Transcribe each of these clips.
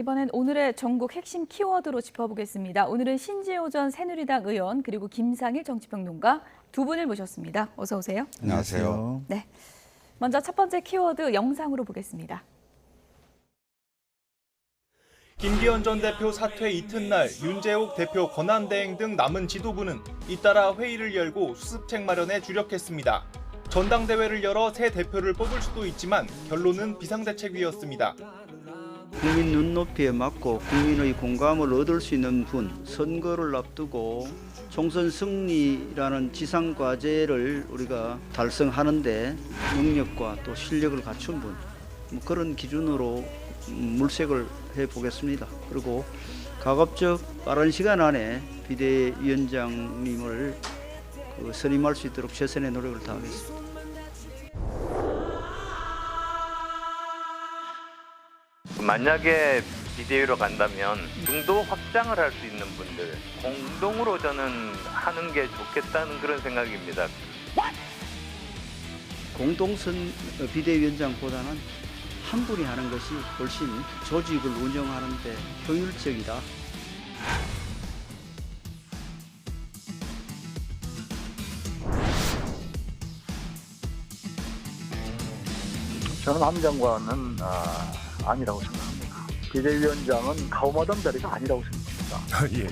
이번엔 오늘의 전국 핵심 키워드로 짚어보겠습니다. 오늘은 신재호 전 새누리당 의원 그리고 김상일 정치평론가 두 분을 모셨습니다. 어서 오세요. 안녕하세요. 네, 먼저 첫 번째 키워드 영상으로 보겠습니다. 김기현 전 대표 사퇴 이튿날 윤재옥 대표 권한대행 등 남은 지도부는 잇따라 회의를 열고 수습책 마련에 주력했습니다. 전당대회를 열어 새 대표를 뽑을 수도 있지만 결론은 비상대책위였습니다. 국민 눈높이에 맞고 국민의 공감을 얻을 수 있는 분, 선거를 앞두고 총선 승리라는 지상과제를 우리가 달성하는데 능력과 또 실력을 갖춘 분, 그런 기준으로 물색을 해보겠습니다. 그리고 가급적 빠른 시간 안에 비대위원장님을 선임할 수 있도록 최선의 노력을 다하겠습니다. 만약에 비대위로 간다면 중도 확장을 할 수 있는 분들 공동으로 저는 하는 게 좋겠다는 그런 생각입니다. 공동선 비대위원장보다는 한 분이 하는 것이 훨씬 조직을 운영하는 데 효율적이다. 저는 한 장관은 아니라고 생각합니다. 비대위원장은 가오마담 자리가 아니라고 생각합니다. 예.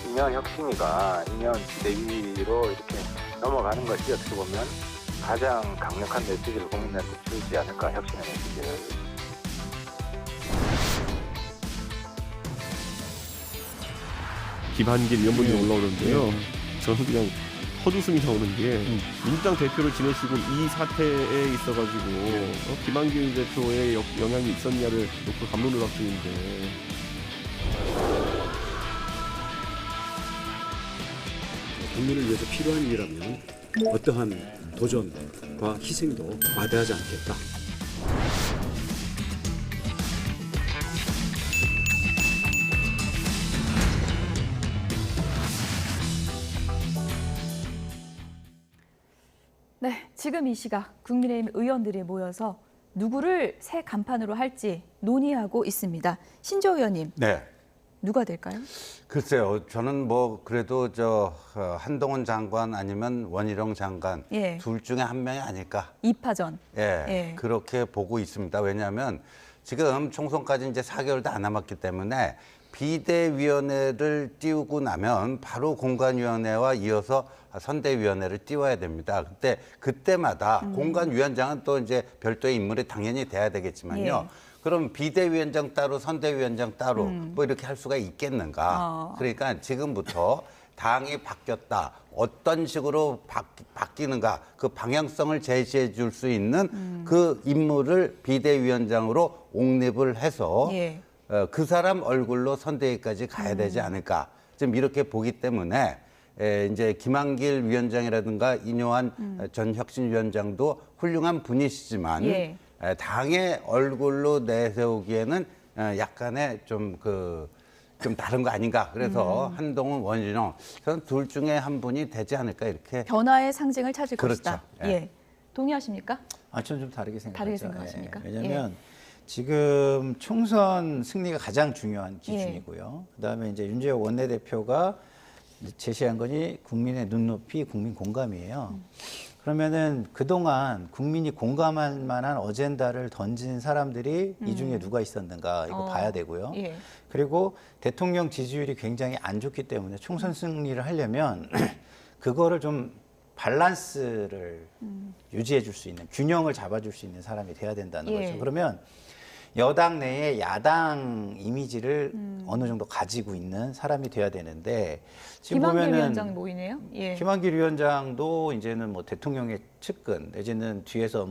이년 혁신위가 2년 비대위로 이렇게 넘어가는 것이 어떻게 보면 가장 강력한 메시지를 국민한테 주지 않을까, 혁신의 메시지를. 김한길 의원분이 올라오는데요. 저는 그냥 헛웃음이 나오는 게 민주당 대표를 지내시고 이 사태에 있어가지고 김한길 대표의 영향이 있었냐를 놓고 갑론을박 중인데 국민을 위해서 필요한 일이라면 어떠한 도전과 희생도 마다하지 않겠다. 네, 지금 이 시각 국민의힘 의원들이 모여서 누구를 새 간판으로 할지 논의하고 있습니다. 신재호 의원님, 네. 누가 될까요? 글쎄요, 저는 그래도 한동훈 장관 아니면 원희룡 장관 예. 둘 중에 한 명이 아닐까. 2파전. 예, 예. 그렇게 보고 있습니다. 왜냐하면 지금 총선까지 이제 4개월도 안 남았기 때문에 비대위원회를 띄우고 나면 바로 공관위원회와 이어서 선대위원회를 띄워야 됩니다. 그때마다 공관위원장은 또 이제 별도의 인물이 당연히 돼야 되겠지만요. 예. 그럼 비대위원장 따로, 선대위원장 따로 뭐 이렇게 할 수가 있겠는가? 그러니까 지금부터 당이 바뀌었다. 어떤 식으로 바뀌는가? 그 방향성을 제시해 줄 수 있는 그 인물을 비대위원장으로 옹립을 해서 예. 그 사람 얼굴로 선대위까지 가야 되지 않을까. 지금 이렇게 보기 때문에 이제 김한길 위원장이라든가 인요한 전 혁신위원장도 훌륭한 분이시지만 예. 당의 얼굴로 내세우기에는 약간의 좀 다른 거 아닌가. 그래서 한동훈, 원희룡 저는 둘 중에 한 분이 되지 않을까 이렇게. 변화의 상징을 찾을 그렇죠. 것이다. 예. 예. 동의하십니까? 저는 좀 다르게 생각하죠. 다르게 생각하십니까? 왜냐하면 지금 총선 승리가 가장 중요한 기준이고요. 그다음에 이제 윤재옥 원내대표가 제시한 거니 국민의 눈높이, 국민 공감이에요. 그러면은 그동안 국민이 공감할 만한 어젠다를 던진 사람들이 이 중에 누가 있었는가 이거 봐야 되고요. 예. 그리고 대통령 지지율이 굉장히 안 좋기 때문에 총선 승리를 하려면 그거를 좀 밸런스를 유지해 줄 수 있는, 균형을 잡아줄 수 있는 사람이 돼야 된다는 예. 거죠. 그러면 여당 내에 야당 이미지를 어느 정도 가지고 있는 사람이 돼야 되는데 지금 김한길 보면은 위원장이 모이네요. 예. 김한길 위원장도 이제는 뭐 대통령의 측근 내지는 뒤에서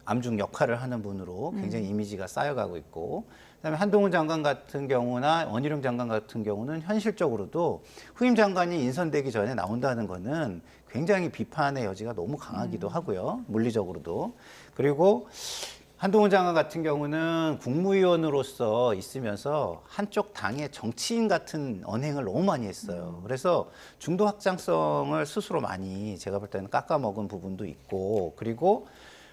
암중 역할을 하는 분으로 굉장히 이미지가 쌓여가고 있고, 그다음에 한동훈 장관 같은 경우나 원희룡 장관 같은 경우는 현실적으로도 후임 장관이 인선되기 전에 나온다는 거는 굉장히 비판의 여지가 너무 강하기도 하고요, 물리적으로도. 그리고 한동훈 장관 같은 경우는 국무위원으로서 있으면서 한쪽 당의 정치인 같은 언행을 너무 많이 했어요. 그래서 중도 확장성을 스스로 많이 제가 볼 때는 깎아먹은 부분도 있고, 그리고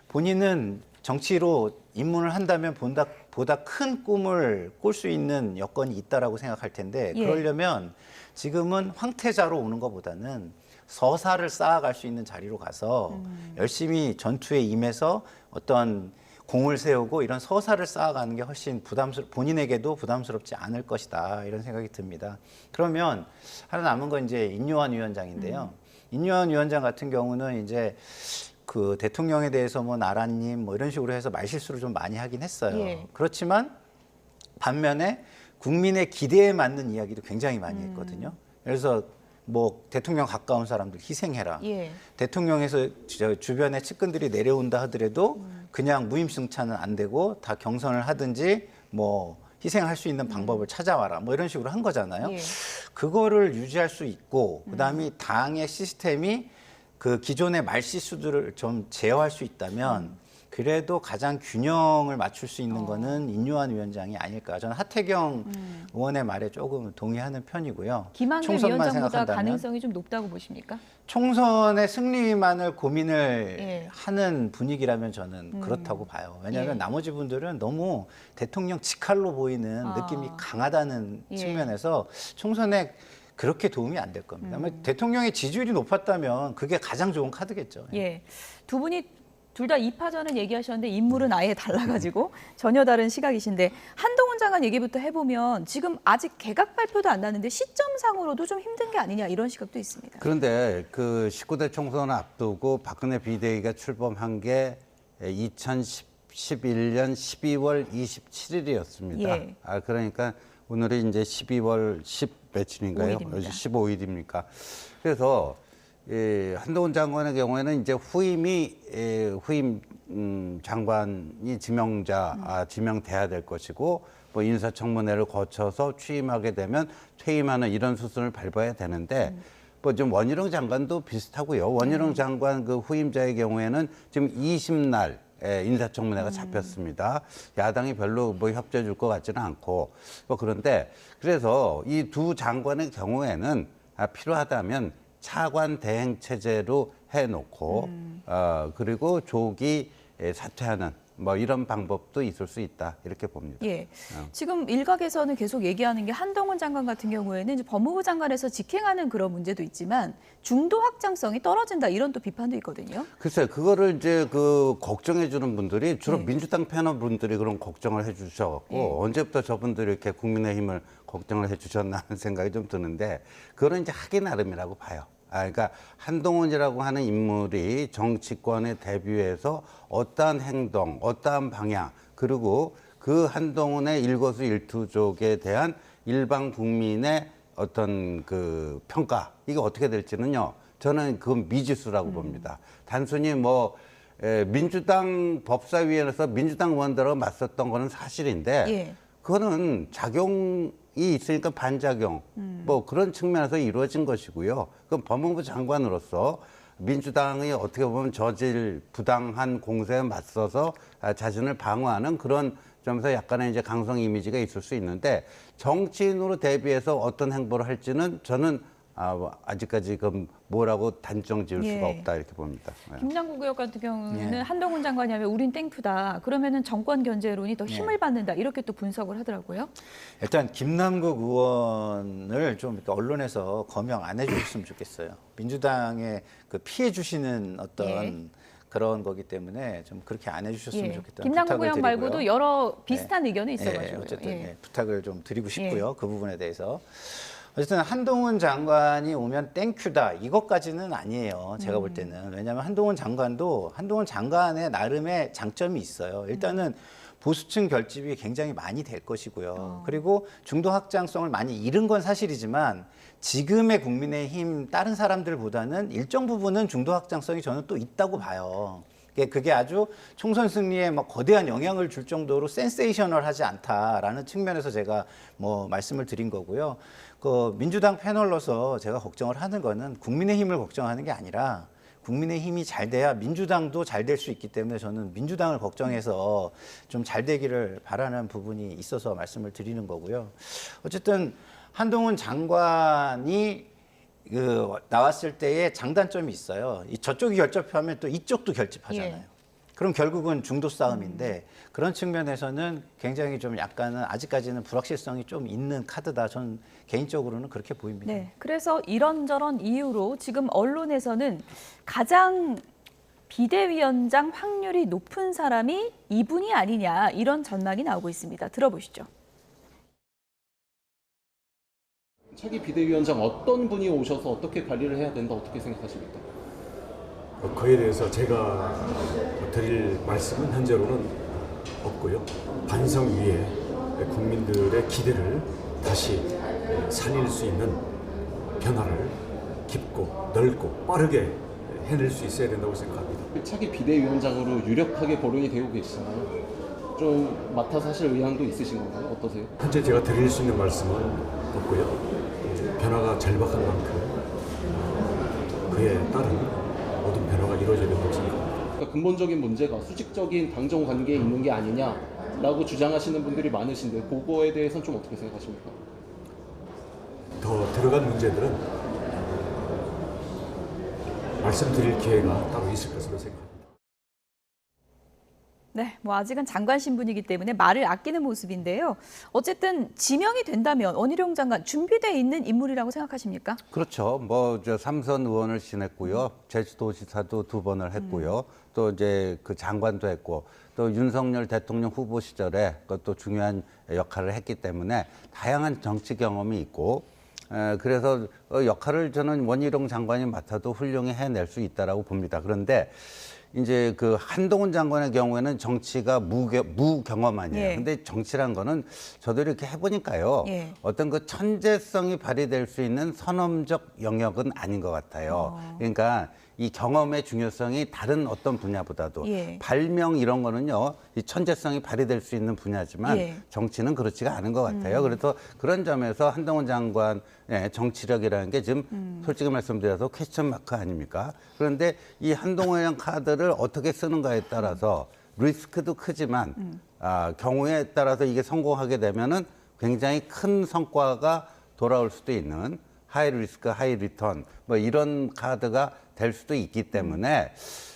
본인은 정치로 입문을 한다면 보다 큰 꿈을 꿀 수 있는 여건이 있다라고 생각할 텐데, 예. 그러려면 지금은 황태자로 오는 것보다는 서사를 쌓아갈 수 있는 자리로 가서 열심히 전투에 임해서 어떤 공을 세우고 이런 서사를 쌓아가는 게 훨씬 본인에게도 부담스럽지 않을 것이다, 이런 생각이 듭니다. 그러면 하나 남은 건 이제 인요한 위원장인데요. 인요한 위원장 같은 경우는 이제 그 대통령에 대해서 뭐 나라님 뭐 이런 식으로 해서 말실수를 좀 많이 하긴 했어요. 예. 그렇지만 반면에 국민의 기대에 맞는 이야기도 굉장히 많이 했거든요. 그래서 뭐 대통령 가까운 사람들 희생해라. 예. 대통령에서 주변에 측근들이 내려온다 하더라도 그냥 무임승차는 안 되고 다 경선을 하든지 뭐 희생할 수 있는 방법을 찾아와라. 뭐 이런 식으로 한 거잖아요. 예. 그거를 유지할 수 있고, 그다음에 당의 시스템이 그 기존의 말실수들을 좀 제어할 수 있다면 그래도 가장 균형을 맞출 수 있는 거는 인요한 위원장이 아닐까. 저는 하태경 의원의 말에 조금 동의하는 편이고요. 김한길 총선만 위원장보다 생각한다면 가능성이 좀 높다고 보십니까? 총선의 승리만을 고민을 예. 하는 분위기라면 저는 그렇다고 봐요. 왜냐하면 예. 나머지 분들은 너무 대통령 직할로 보이는 느낌이 강하다는 예. 측면에서 총선에 그렇게 도움이 안 될 겁니다. 대통령의 지지율이 높았다면 그게 가장 좋은 카드겠죠. 예. 두 분이 둘 다 2파전은 얘기하셨는데 인물은 아예 달라가지고 전혀 다른 시각이신데, 한동훈 장관 얘기부터 해보면 지금 아직 개각 발표도 안 났는데 시점상으로도 좀 힘든 게 아니냐, 이런 시각도 있습니다. 그런데 그 19대 총선을 앞두고 박근혜 비대위가 출범한 게 2011년 12월 27일이었습니다. 예. 그러니까 오늘이 이제 12월 10 며칠인가요? 5일입니다. 15일입니까? 그래서 한동훈 장관의 경우에는 이제 후임 장관이 지명돼야 될 것이고, 뭐 인사청문회를 거쳐서 취임하게 되면 퇴임하는 이런 수순을 밟아야 되는데, 뭐 좀 원희룡 장관도 비슷하고요. 원희룡 장관 그 후임자의 경우에는 지금 20날 인사청문회가 잡혔습니다. 야당이 별로 뭐 협조해 줄 것 같지는 않고, 뭐 그런데 그래서 이 두 장관의 경우에는 필요하다면 차관 대행 체제로 해놓고 그리고 조기 사퇴하는 뭐 이런 방법도 있을 수 있다, 이렇게 봅니다. 예. 지금 일각에서는 계속 얘기하는 게 한동훈 장관 같은 경우에는 이제 법무부 장관에서 직행하는 그런 문제도 있지만 중도 확장성이 떨어진다, 이런 또 비판도 있거든요. 글쎄요, 그거를 이제 그 걱정해 주는 분들이 주로 네. 민주당 패널 분들이 그런 걱정을 해 주셔갖고 언제부터 저분들이 이렇게 국민의힘을 걱정을 해 주셨나 하는 생각이 좀 드는데, 그거는 이제 하기 나름이라고 봐요. 그러니까 한동훈이라고 하는 인물이 정치권에 대비해서 어떠한 행동, 어떠한 방향, 그리고 그 한동훈의 일거수일투족에 대한 일반 국민의 어떤 그 평가, 이게 어떻게 될지는요, 저는 그건 미지수라고 봅니다. 단순히 뭐 민주당 법사위원회에서 민주당 의원들하고 맞섰던 거는 사실인데, 예. 그거는 작용이 있으니까 반작용, 뭐 그런 측면에서 이루어진 것이고요. 그럼 법무부 장관으로서 민주당이 어떻게 보면 저질 부당한 공세에 맞서서 자신을 방어하는 그런 점에서 약간의 이제 강성 이미지가 있을 수 있는데, 정치인으로 대비해서 어떤 행보를 할지는 저는 아직까지 그 뭐라고 단정 지을 수가 없다, 이렇게 봅니다. 김남국 의원 같은 경우는 한동훈 장관이 하면 우린 땡큐다, 그러면은 정권 견제론이 더 힘을 받는다, 이렇게 또 분석을 하더라고요. 일단 김남국 의원을 좀 이렇게 언론에서 거명 안 해주셨으면 좋겠어요. 민주당에 그 피해 주시는 어떤 그런 거기 때문에 좀 그렇게 안 해주셨으면 좋겠다. 김남국 의원 말고도 여러 비슷한 의견이 있어가지고 어쨌든 부탁을 좀 드리고 싶고요. 그 부분에 대해서. 어쨌든 한동훈 장관이 오면 땡큐다, 이것까지는 아니에요. 제가 볼 때는. 왜냐하면 한동훈 장관의 나름의 장점이 있어요. 일단은 보수층 결집이 굉장히 많이 될 것이고요. 그리고 중도 확장성을 많이 잃은 건 사실이지만 지금의 국민의힘 다른 사람들보다는 일정 부분은 중도 확장성이 저는 또 있다고 봐요. 그게 아주 총선 승리에 막 거대한 영향을 줄 정도로 센세이셔널하지 않다라는 측면에서 제가 뭐 말씀을 드린 거고요. 그 민주당 패널로서 제가 걱정을 하는 거는 국민의힘을 걱정하는 게 아니라 국민의힘이 잘 돼야 민주당도 잘 될 수 있기 때문에 저는 민주당을 걱정해서 좀 잘 되기를 바라는 부분이 있어서 말씀을 드리는 거고요. 어쨌든 한동훈 장관이 나왔을 때의 장단점이 있어요. 저쪽이 결집하면 또 이쪽도 결집하잖아요. 예. 그럼 결국은 중도 싸움인데 그런 측면에서는 굉장히 좀 약간은 아직까지는 불확실성이 좀 있는 카드다. 전 개인적으로는 그렇게 보입니다. 네, 그래서 이런저런 이유로 지금 언론에서는 가장 비대위원장 확률이 높은 사람이 이분이 아니냐 이런 전망이 나오고 있습니다. 들어보시죠. 차기 비대위원장 어떤 분이 오셔서 어떻게 관리를 해야 된다 어떻게 생각하십니까? 그에 대해서 제가 드릴 말씀은 현재로는 없고요. 반성 위에 국민들의 기대를 다시 살릴 수 있는 변화를 깊고 넓고 빠르게 해낼 수 있어야 된다고 생각합니다. 차기 비대위원장으로 유력하게 거론이 되고 계시잖아요. 좀 맡아서 하실 의향도 있으신 건가요? 어떠세요? 현재 제가 드릴 수 있는 말씀은 없고요. 변화가 절박한 만큼 그에 따른 모든 변화가 이루어져야 된다고 생각합니다. 그러니까 근본적인 문제가 수직적인 당정 관계에 있는 게 아니냐라고 주장하시는 분들이 많으신데 그거에 대해서는 좀 어떻게 생각하십니까? 더 들어간 문제들은 말씀드릴 기회가 따로 있을 것으로 생각합니다. 네, 뭐 아직은 장관 신분이기 때문에 말을 아끼는 모습인데요. 어쨌든 지명이 된다면 원희룡 장관 준비되어 있는 인물이라고 생각하십니까? 그렇죠. 저 삼선 의원을 지냈고요. 제주도지사도 2번을 했고요. 또 이제 그 장관도 했고 또 윤석열 대통령 후보 시절에 그것도 중요한 역할을 했기 때문에 다양한 정치 경험이 있고 그래서 역할을 저는 원희룡 장관이 맡아도 훌륭히 해낼 수 있다라고 봅니다. 그런데 이제 그 한동훈 장관의 경우에는 정치가 무경험 아니에요. 예. 근데 정치란 거는 저도 이렇게 해보니까요. 예. 어떤 그 천재성이 발휘될 수 있는 선험적 영역은 아닌 것 같아요. 그러니까 이 경험의 중요성이 다른 어떤 분야보다도 예. 발명 이런 거는요. 이 천재성이 발휘될 수 있는 분야지만 예. 정치는 그렇지가 않은 것 같아요. 그래서 그런 점에서 한동훈 장관의 정치력이라는 게 지금 솔직히 말씀드려서 퀘스천 마크 아닙니까? 그런데 이 한동훈 카드를 어떻게 쓰는가에 따라서 리스크도 크지만 경우에 따라서 이게 성공하게 되면은 굉장히 큰 성과가 돌아올 수도 있는 하이 리스크, 하이 리턴 뭐 이런 카드가 될 수도 있기 때문에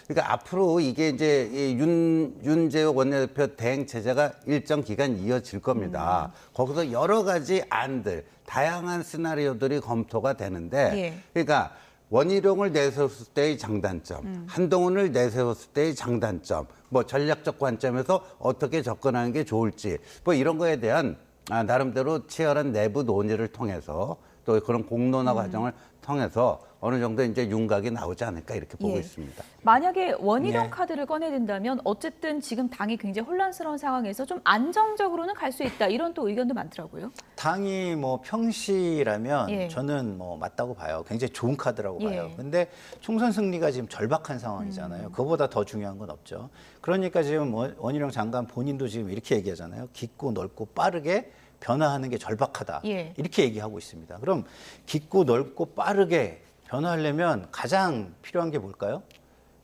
그러니까 앞으로 이게 이제 윤재욱 원내대표 대행 체제가 일정 기간 이어질 겁니다. 거기서 여러 가지 안들, 다양한 시나리오들이 검토가 되는데 예. 그러니까 원희룡을 내세웠을 때의 장단점, 한동훈을 내세웠을 때의 장단점, 뭐 전략적 관점에서 어떻게 접근하는 게 좋을지 뭐 이런 거에 대한 나름대로 치열한 내부 논의를 통해서 또 그런 공론화 과정을 통해서 어느 정도 이제 윤곽이 나오지 않을까 이렇게 보고 예. 있습니다. 만약에 원희룡 네. 카드를 꺼내야 된다면 어쨌든 지금 당이 굉장히 혼란스러운 상황에서 좀 안정적으로는 갈 수 있다 이런 또 의견도 많더라고요. 당이 뭐 평시라면 예. 저는 뭐 맞다고 봐요. 굉장히 좋은 카드라고 예. 봐요. 근데 총선 승리가 지금 절박한 상황이잖아요. 그거보다 더 중요한 건 없죠. 그러니까 지금 원희룡 장관 본인도 지금 이렇게 얘기하잖아요. 깊고 넓고 빠르게 변화하는 게 절박하다. 예. 이렇게 얘기하고 있습니다. 그럼 깊고 넓고 빠르게 변화하려면 가장 필요한 게 뭘까요?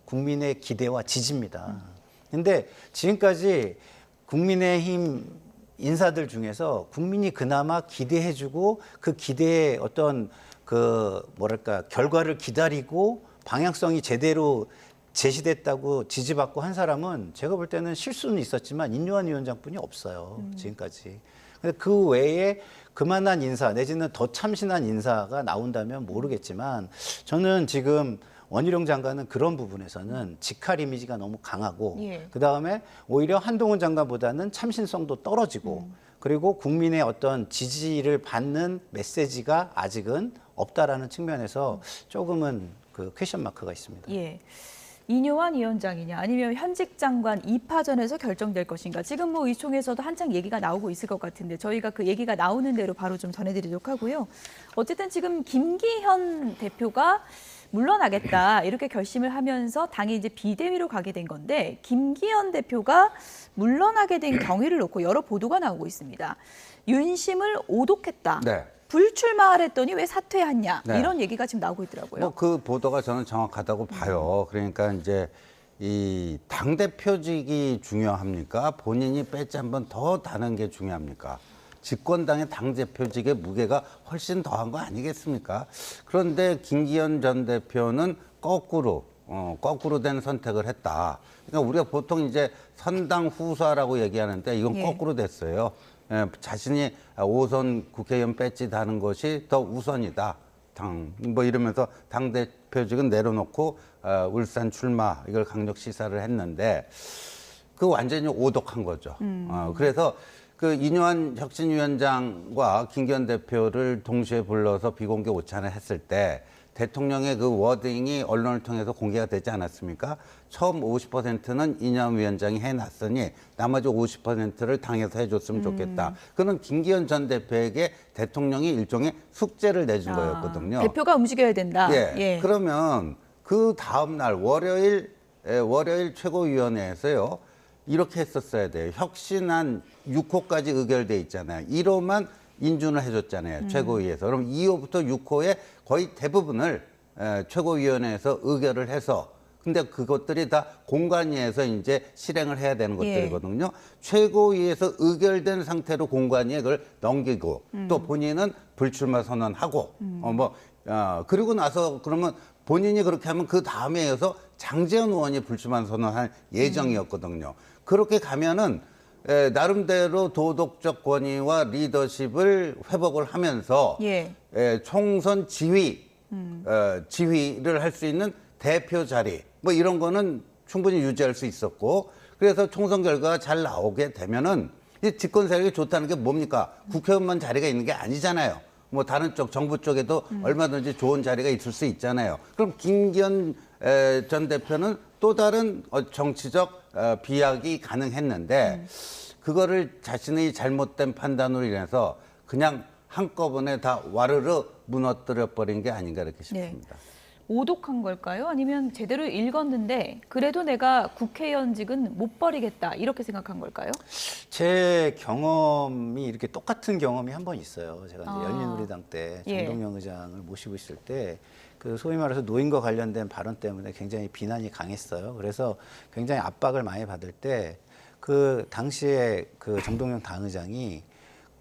국민의 기대와 지지입니다. 근데 지금까지 국민의힘 인사들 중에서 국민이 그나마 기대해주고 그 기대의 어떤 그 뭐랄까 결과를 기다리고 방향성이 제대로 제시됐다고 지지받고 한 사람은 제가 볼 때는 실수는 있었지만 인요한 위원장뿐이 없어요. 지금까지. 근데 그 외에 그만한 인사 내지는 더 참신한 인사가 나온다면 모르겠지만 저는 지금 원희룡 장관은 그런 부분에서는 직할 이미지가 너무 강하고 예. 그다음에 오히려 한동훈 장관보다는 참신성도 떨어지고 그리고 국민의 어떤 지지를 받는 메시지가 아직은 없다라는 측면에서 조금은 그 퀘션 마크가 있습니다. 예. 인요한 위원장이냐 아니면 현직 장관 2파전에서 결정될 것인가. 지금 뭐 의총에서도 한창 얘기가 나오고 있을 것 같은데 저희가 그 얘기가 나오는 대로 바로 좀 전해드리도록 하고요. 어쨌든 지금 김기현 대표가 물러나겠다 이렇게 결심을 하면서 당이 이제 비대위로 가게 된 건데 김기현 대표가 물러나게 된 경위를 놓고 여러 보도가 나오고 있습니다. 윤심을 오독했다. 네. 불출마하랬더니 왜 사퇴했냐 네. 이런 얘기가 지금 나오고 있더라고요. 뭐 그 보도가 저는 정확하다고 봐요. 그러니까 이제 이 당대표직이 중요합니까? 본인이 배지 한 번 더 다는 게 중요합니까? 집권당의 당대표직의 무게가 훨씬 더한 거 아니겠습니까? 그런데 김기현 전 대표는 거꾸로 된 선택을 했다. 그러니까 우리가 보통 이제 선당 후사라고 얘기하는데 이건 예. 거꾸로 됐어요. 예, 자신이 5선 국회의원 배지 다는 것이 더 우선이다. 뭐 이러면서 당대표직은 내려놓고 울산 출마 이걸 강력 시사를 했는데 그 완전히 오독한 거죠. 그래서 그 이뇨한 혁신위원장과 김기현 대표를 동시에 불러서 비공개 오찬을 했을 때 대통령의 그 워딩이 언론을 통해서 공개가 되지 않았습니까? 처음 50%는 이뇨한 위원장이 해놨으니 나머지 50%를 당에서 해줬으면 좋겠다. 그는 김기현 전 대표에게 대통령이 일종의 숙제를 내준 거였거든요. 대표가 움직여야 된다. 예. 그러면 그 다음 날 월요일 최고위원회에서요. 이렇게 했었어야 돼요. 혁신안 6호까지 의결돼 있잖아요. 1호만 인준을 해줬잖아요. 최고위에서. 그럼 2호부터 6호의 거의 대부분을 최고위원회에서 의결을 해서 근데 그것들이 다 공관위에서 이제 실행을 해야 되는 것들이거든요. 최고위에서 의결된 상태로 공관위에 그걸 넘기고 또 본인은 불출마 선언하고 그리고 나서 그러면 본인이 그렇게 하면 그 다음에 이어서 장제원 의원이 불출마 선언할 예정이었거든요. 그렇게 가면은 나름대로 도덕적 권위와 리더십을 회복을 하면서 총선 지휘를 할 수 있는 대표 자리 뭐 이런 거는 충분히 유지할 수 있었고 그래서 총선 결과가 잘 나오게 되면은 이 집권 세력이 좋다는 게 뭡니까? 국회의원만 자리가 있는 게 아니잖아요. 뭐 다른 쪽 정부 쪽에도 얼마든지 좋은 자리가 있을 수 있잖아요. 그럼 김기현 전 대표는 또 다른 정치적 비약이 가능했는데 그거를 자신의 잘못된 판단으로 인해서 그냥 한꺼번에 다 와르르 무너뜨려 버린 게 아닌가 이렇게 싶습니다. 오독한 걸까요? 아니면 제대로 읽었는데 그래도 내가 국회의원직은 못 버리겠다 이렇게 생각한 걸까요? 제 경험이 이렇게 똑같은 경험이 한 번 있어요. 제가 이제 열린우리당 때 정동영 의장을 모시고 있을 때 그 소위 말해서 노인과 관련된 발언 때문에 굉장히 비난이 강했어요. 그래서 굉장히 압박을 많이 받을 때 그 당시에 그 정동영 당의장이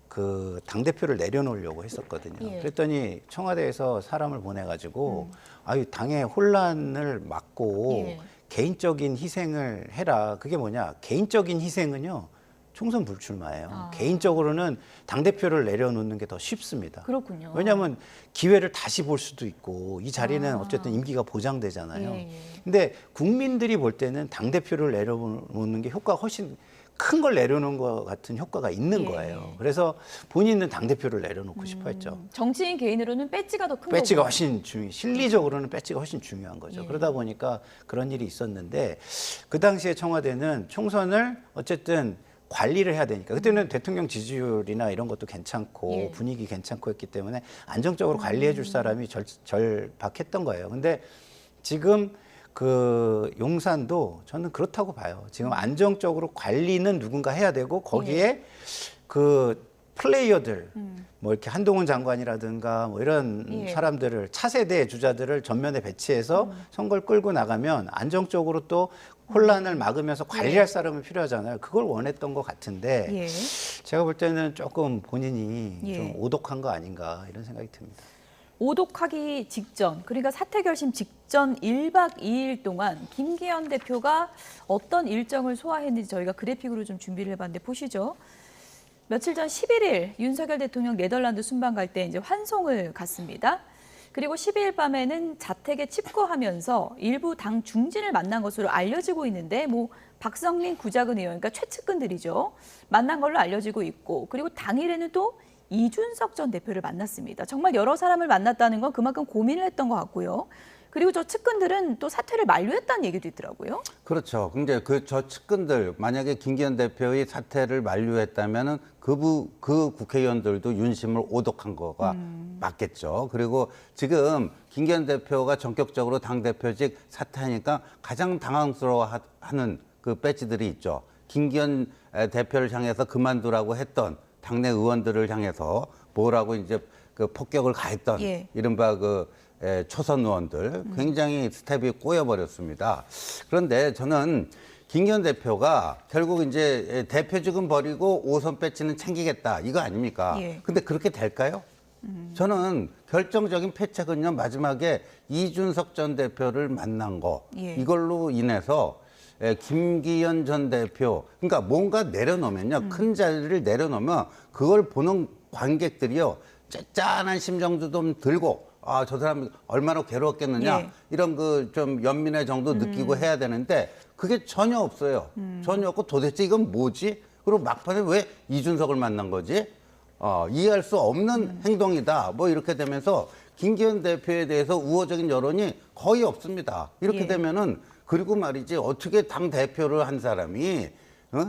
그 당대표를 내려놓으려고 했었거든요. 그랬더니 청와대에서 사람을 보내가지고 아유 당의 혼란을 막고 개인적인 희생을 해라. 그게 뭐냐? 개인적인 희생은요. 총선 불출마예요. 개인적으로는 당대표를 내려놓는 게 더 쉽습니다. 그렇군요. 왜냐하면 기회를 다시 볼 수도 있고 이 자리는 어쨌든 임기가 보장되잖아요. 근데 국민들이 볼 때는 당대표를 내려놓는 게 효과가 훨씬 큰 걸 내려놓은 것 같은 효과가 있는 거예요. 그래서 본인은 당대표를 내려놓고 싶어 했죠. 정치인 개인으로는 배지가 더 큰 거고. 배지가 훨씬 실리적으로는 배지가 훨씬 중요한 거죠. 그러다 보니까 그런 일이 있었는데 그 당시에 청와대는 총선을 어쨌든 관리를 해야 되니까 그때는 대통령 지지율이나 이런 것도 괜찮고 분위기 괜찮고 했기 때문에 안정적으로 관리해 줄 사람이 절박했던 거예요. 근데 지금 그 용산도 저는 그렇다고 봐요. 지금 안정적으로 관리는 누군가 해야 되고 거기에 그 플레이어들 뭐 이렇게 한동훈 장관이라든가 뭐 이런 사람들을 차세대 주자들을 전면에 배치해서 선거를 끌고 나가면 안정적으로 또 혼란을 막으면서 관리할 사람이 필요하잖아요. 그걸 원했던 것 같은데 제가 볼 때는 조금 본인이 좀 오독한 거 아닌가 이런 생각이 듭니다. 오독하기 직전, 그러니까 사퇴 결심 직전 1박 2일 동안 김기현 대표가 어떤 일정을 소화했는지 저희가 그래픽으로 좀 준비를 해봤는데 보시죠. 며칠 전 11일 윤석열 대통령 네덜란드 순방 갈 때 이제 환송을 갔습니다. 그리고 12일 밤에는 자택에 칩거하면서 일부 당 중진을 만난 것으로 알려지고 있는데 뭐 박성민 구자근 의원, 그러니까 최측근들이죠. 만난 걸로 알려지고 있고 그리고 당일에는 또 이준석 전 대표를 만났습니다. 정말 여러 사람을 만났다는 건 그만큼 고민을 했던 것 같고요. 그리고 저 측근들은 또 사퇴를 만류했다는 얘기도 있더라고요. 그렇죠. 근데 저 측근들 만약에 김기현 대표의 사퇴를 만류했다면은 그 국회의원들도 윤심을 오독한 거가 맞겠죠. 그리고 지금 김기현 대표가 전격적으로 당 대표직 사퇴하니까 가장 당황스러워하는 그 배지들이 있죠. 김기현 대표를 향해서 그만두라고 했던 당내 의원들을 향해서 뭐라고 이제 그 폭격을 가했던 예. 이른바 초선 의원들 굉장히 스텝이 꼬여버렸습니다. 그런데 저는 김기현 대표가 결국 이제 대표직은 버리고 5선 배지는 챙기겠다 이거 아닙니까? 예. 근데 그렇게 될까요? 저는 결정적인 패착은요 마지막에 이준석 전 대표를 만난 거 예. 이걸로 인해서 김기현 전 대표 그러니까 뭔가 내려놓으면요 큰 자리를 내려놓으면 그걸 보는 관객들이요 짠짠한 심정도 좀 들고 아, 저 사람 얼마나 괴로웠겠느냐 예. 이런 그 좀 연민의 정도 느끼고 해야 되는데 그게 전혀 없어요. 전혀 없고 도대체 이건 뭐지? 그리고 막판에 왜 이준석을 만난 거지? 이해할 수 없는 행동이다. 뭐 이렇게 되면서 김기현 대표에 대해서 우호적인 여론이 거의 없습니다. 이렇게 예. 되면은 그리고 말이지 어떻게 당 대표를 한 사람이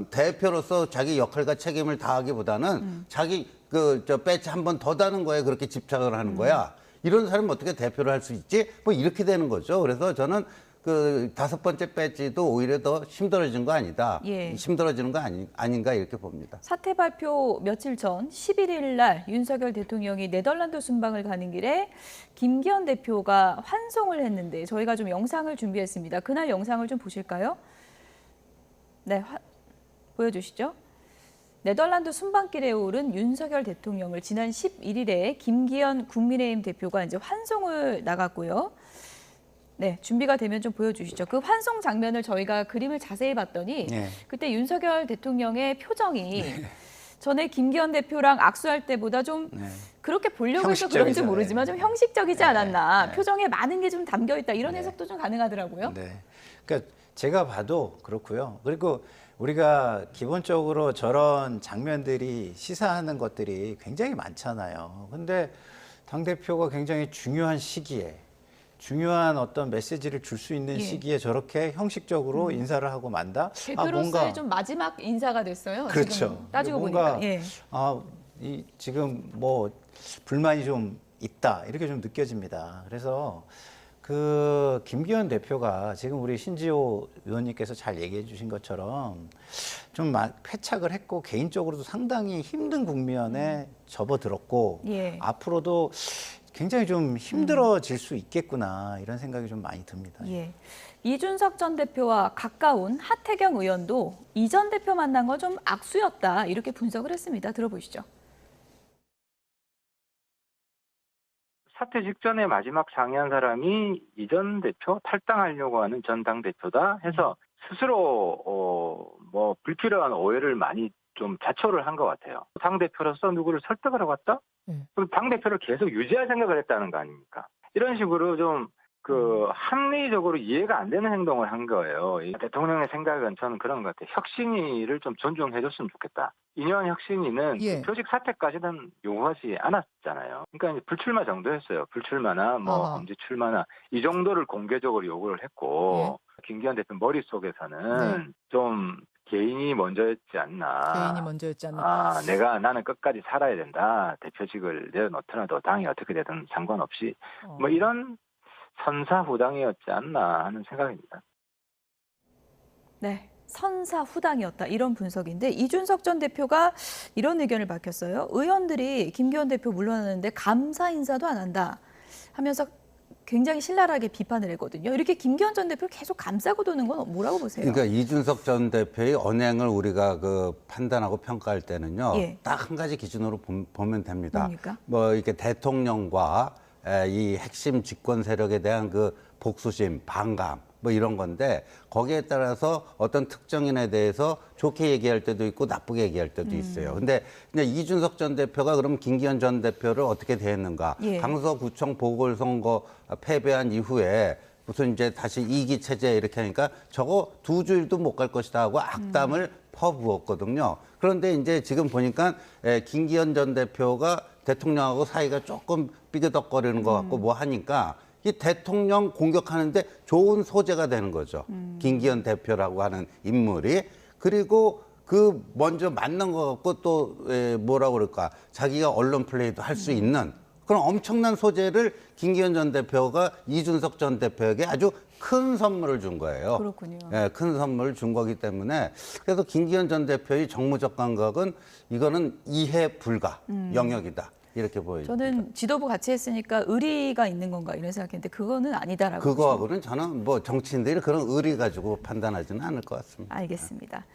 대표로서 자기 역할과 책임을 다하기보다는 자기 저 배지 한 번 더 다는 거에 그렇게 집착을 하는 거야. 이런 사람은 어떻게 대표를 할 수 있지? 뭐 이렇게 되는 거죠. 그래서 저는 그 5번째 배지도 오히려 더 힘들어진 거 아니다. 예. 힘들어지는 거 아닌가 이렇게 봅니다. 사퇴 발표 며칠 전 11일 날 윤석열 대통령이 네덜란드 순방을 가는 길에 김기현 대표가 환송을 했는데 저희가 좀 영상을 준비했습니다. 그날 영상을 좀 보실까요? 네, 보여주시죠. 네덜란드 순방길에 오른 윤석열 대통령을 지난 11일에 김기현 국민의힘 대표가 이제 환송을 나갔고요. 네, 준비가 되면 좀 보여주시죠. 그 환송 장면을 저희가 그림을 자세히 봤더니 네. 그때 윤석열 대통령의 표정이 전에 김기현 대표랑 악수할 때보다 좀 그렇게 보려고 해서 그런지 형식적이죠. 모르지만 좀 네. 형식적이지 않았나. 네. 표정에 많은 게 좀 담겨 있다. 이런 해석도 좀 가능하더라고요. 네. 그러니까 제가 봐도 그렇고요. 그리고 우리가 기본적으로 저런 장면들이 시사하는 것들이 굉장히 많잖아요. 근데 당대표가 굉장히 중요한 시기에 중요한 어떤 메시지를 줄 수 있는 예. 시기에 저렇게 형식적으로 인사를 하고 만다. 대표로서의 좀 마지막 인사가 됐어요. 그렇죠. 지금 따지고 뭔가 보니까. 예. 지금 뭐 불만이 좀 있다 이렇게 좀 느껴집니다. 그래서 그 김기현 대표가 지금 우리 신지호 의원님께서 잘 얘기해 주신 것처럼 좀 패착을 했고 개인적으로도 상당히 힘든 국면에 접어들었고 예. 앞으로도 굉장히 좀 힘들어질 수 있겠구나 이런 생각이 좀 많이 듭니다. 예. 이준석 전 대표와 가까운 하태경 의원도 이 전 대표 만난 건 좀 악수였다 이렇게 분석을 했습니다. 들어보시죠. 사퇴 직전에 마지막 상의한 사람이 이 전 대표 탈당하려고 하는 전 당대표다 해서 스스로 뭐 불필요한 오해를 많이 좀 자초를 한 것 같아요. 당대표로서 누구를 설득을 하고 왔다? 그럼 당대표를 계속 유지할 생각을 했다는 거 아닙니까? 이런 식으로 좀 합리적으로 이해가 안 되는 행동을 한 거예요. 이 대통령의 생각은 저는 그런 것 같아요. 혁신위를 좀 존중해줬으면 좋겠다. 이념 혁신위는 표직 사퇴까지는 요구하지 않았잖아요. 그러니까 이제 불출마 정도였어요. 불출마나 뭐 범죄 출마나 이 정도를 공개적으로 요구를 했고 김기현 대표 머릿속에서는 좀 개인이 먼저였지 않나. 개인이 먼저였지 않나. 나는 끝까지 살아야 된다. 대표직을 내려놓더라도 당이 어떻게 되든 상관없이 뭐 이런 선사후당이었지 않나 하는 생각입니다. 네, 선사후당이었다 이런 분석인데 이준석 전 대표가 이런 의견을 밝혔어요. 의원들이 김기현 대표 물러나는데 감사 인사도 안 한다 하면서 굉장히 신랄하게 비판을 했거든요. 이렇게 김기현 전 대표를 계속 감싸고 도는 건 뭐라고 보세요? 그러니까 이준석 전 대표의 언행을 우리가 판단하고 평가할 때는요. 딱 한 가지 기준으로 보면 됩니다. 뭡니까? 뭐 이렇게 대통령과 이 핵심 집권 세력에 대한 그 복수심, 반감 뭐 이런 건데 거기에 따라서 어떤 특정인에 대해서 좋게 얘기할 때도 있고 나쁘게 얘기할 때도 있어요. 근데 이준석 전 대표가 그럼 김기현 전 대표를 어떻게 대했는가? 강서구청 보궐선거 패배한 이후에 무슨 이제 다시 2기 체제 이렇게 하니까 저거 2주일도 못 갈 것이다 하고 악담을 퍼부었거든요. 그런데 이제 지금 보니까 김기현 전 대표가 대통령하고 사이가 조금 삐그덕거리는 것 같고 뭐 하니까 이 대통령 공격하는데 좋은 소재가 되는 거죠. 김기현 대표라고 하는 인물이. 그리고 그 먼저 만난 것 같고 또 뭐라고 그럴까. 자기가 언론 플레이도 할 수 있는 그런 엄청난 소재를 김기현 전 대표가 이준석 전 대표에게 아주 큰 선물을 준 거예요. 그렇군요. 큰 선물을 준 거기 때문에 그래서 김기현 전 대표의 정무적 감각은 이거는 이해 불가 영역이다. 이렇게 보여요. 저는 지도부 같이 했으니까 의리가 있는 건가 이런 생각했는데 그거는 아니다라고. 그거하고는 저는 뭐 정치인들이 그런 의리 가지고 판단하지는 않을 것 같습니다. 알겠습니다.